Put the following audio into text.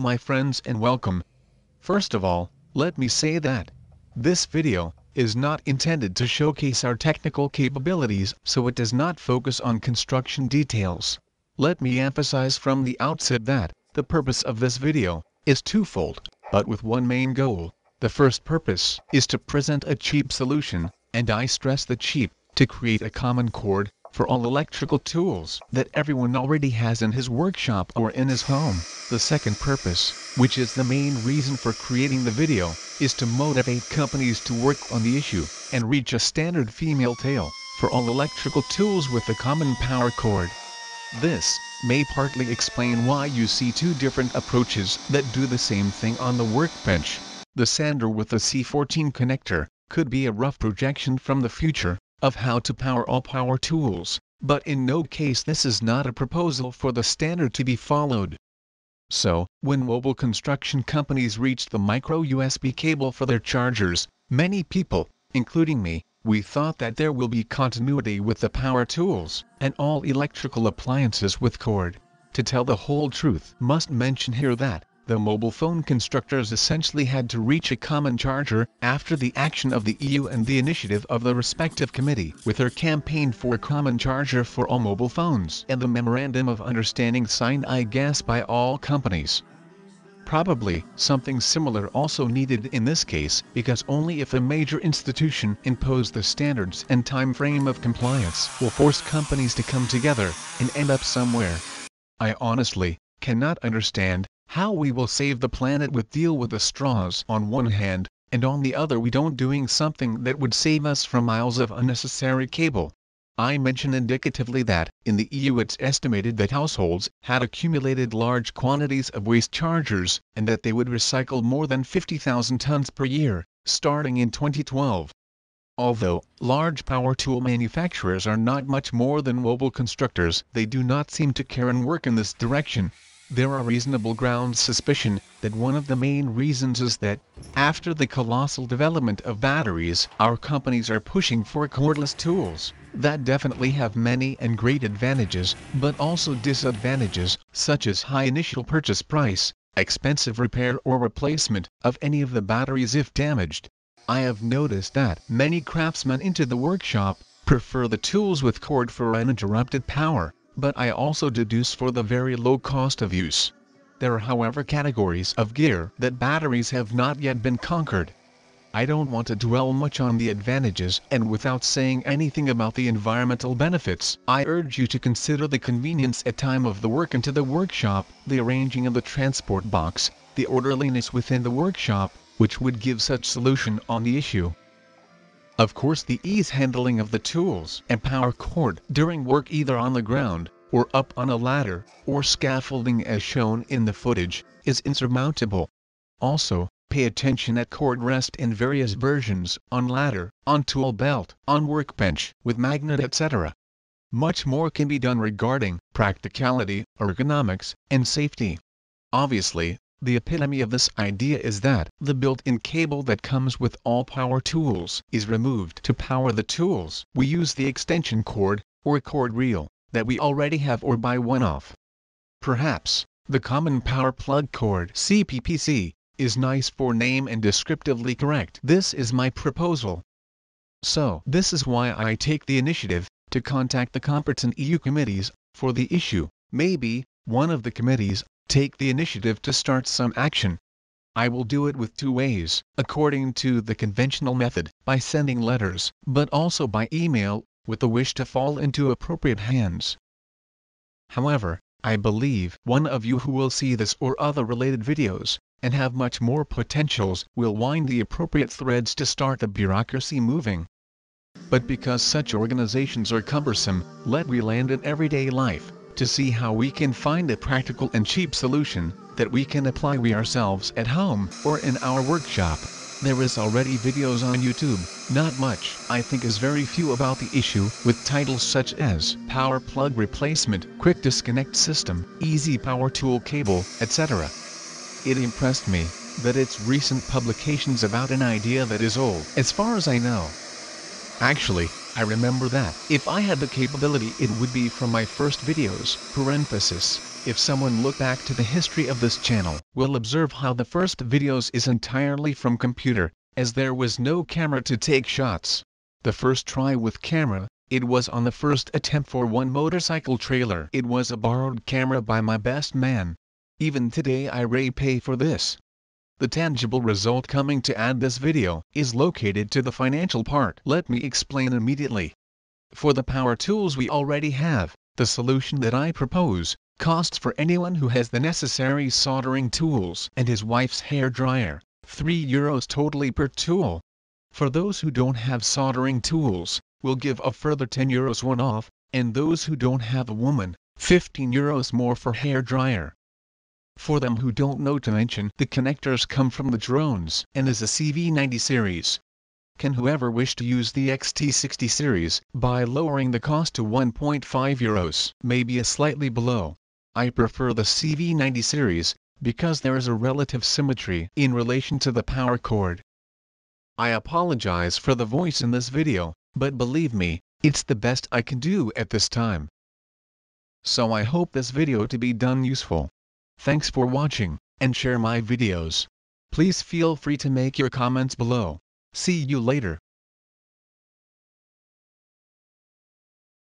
my friends, and welcome. First of all, let me say that this video is not intended to showcase our technical capabilities, so it does not focus on construction details. Let me emphasize from the outset that the purpose of this video is twofold, but with one main goal. The first purpose is to present a cheap solution, and I stress the cheap, to create a common cord for all electrical tools that everyone already has in his workshop or in his home. The second purpose, which is the main reason for creating the video, is to motivate companies to work on the issue and reach a standard female tail for all electrical tools with a common power cord. This may partly explain why you see two different approaches that do the same thing on the workbench. The sander with the C14 connector could be a rough projection from the future of how to power all power tools, but in no case this is not a proposal for the standard to be followed. So, when mobile construction companies reached the micro USB cable for their chargers, many people, including me, we thought that there will be continuity with the power tools and all electrical appliances with cord. To tell the whole truth, must mention here that the mobile phone constructors essentially had to reach a common charger after the action of the EU and the initiative of the respective committee with her campaign for a common charger for all mobile phones and the memorandum of understanding signed, I guess, by all companies. Probably something similar also needed in this case, because only if a major institution imposed the standards and time frame of compliance will force companies to come together and end up somewhere. I honestly cannot understand how we will save the planet with deal with the straws on one hand, and on the other we don't doing something that would save us from miles of unnecessary cable. I mention indicatively that, in the EU it's estimated that households had accumulated large quantities of waste chargers, and that they would recycle more than 50,000 tons per year, starting in 2012. Although large power tool manufacturers are not much more than mobile constructors, they do not seem to care and work in this direction. There are reasonable grounds suspicion that one of the main reasons is that, after the colossal development of batteries, our companies are pushing for cordless tools that definitely have many and great advantages, but also disadvantages, such as high initial purchase price, expensive repair or replacement of any of the batteries if damaged. I have noticed that many craftsmen into the workshop prefer the tools with cord for uninterrupted power, but I also deduce for the very low cost of use. There are however categories of gear that batteries have not yet been conquered. I don't want to dwell much on the advantages, and without saying anything about the environmental benefits, I urge you to consider the convenience at time of the work into the workshop, the arranging of the transport box, the orderliness within the workshop, which would give such solution on the issue. Of course, the ease handling of the tools and power cord during work either on the ground, or up on a ladder, or scaffolding as shown in the footage, is insurmountable. Also, pay attention at cord rest in various versions, on ladder, on tool belt, on workbench, with magnet, etc. Much more can be done regarding practicality, ergonomics, and safety. Obviously, the epitome of this idea is that the built-in cable that comes with all power tools is removed to power the tools. We use the extension cord, or cord reel, that we already have or buy one off. Perhaps, the common power plug cord CPPC is nice for name and descriptively correct. This is my proposal. So, this is why I take the initiative to contact the competent EU committees for the issue. Maybe one of the committees take the initiative to start some action. I will do it with two ways, according to the conventional method, by sending letters, but also by email, with the wish to fall into appropriate hands. However, I believe one of you who will see this or other related videos, and have much more potentials, will wind the appropriate threads to start the bureaucracy moving. But because such organizations are cumbersome, let we land in everyday life, to see how we can find a practical and cheap solution that we can apply we ourselves at home or in our workshop. There is already videos on YouTube, not much, I think is very few about the issue, with titles such as Power Plug Replacement, Quick Disconnect System, Easy Power Tool Cable, etc. It impressed me that it's recent publications about an idea that is old, as far as I know. Actually, I remember that if I had the capability it would be from my first videos, parenthesis. If someone look back to the history of this channel, will observe how the first videos is entirely from computer, as there was no camera to take shots. The first try with camera, it was on the first attempt for one motorcycle trailer. It was a borrowed camera by my best man. Even today I pay for this. The tangible result coming to add this video is located to the financial part. Let me explain immediately. For the power tools we already have, the solution that I propose, costs for anyone who has the necessary soldering tools and his wife's hair dryer, €3 totally per tool. For those who don't have soldering tools, we'll give a further €10 one-off, and those who don't have a woman, €15 more for hair dryer. For them who don't know to mention, the connectors come from the drones and is a CV90 series. Can whoever wish to use the XT60 series, by lowering the cost to €1.5, maybe a slightly below. I prefer the CV90 series, because there is a relative symmetry in relation to the power cord. I apologize for the voice in this video, but believe me, it's the best I can do at this time. So I hope this video to be done useful. Thanks for watching, and share my videos. Please feel free to make your comments below. See you later.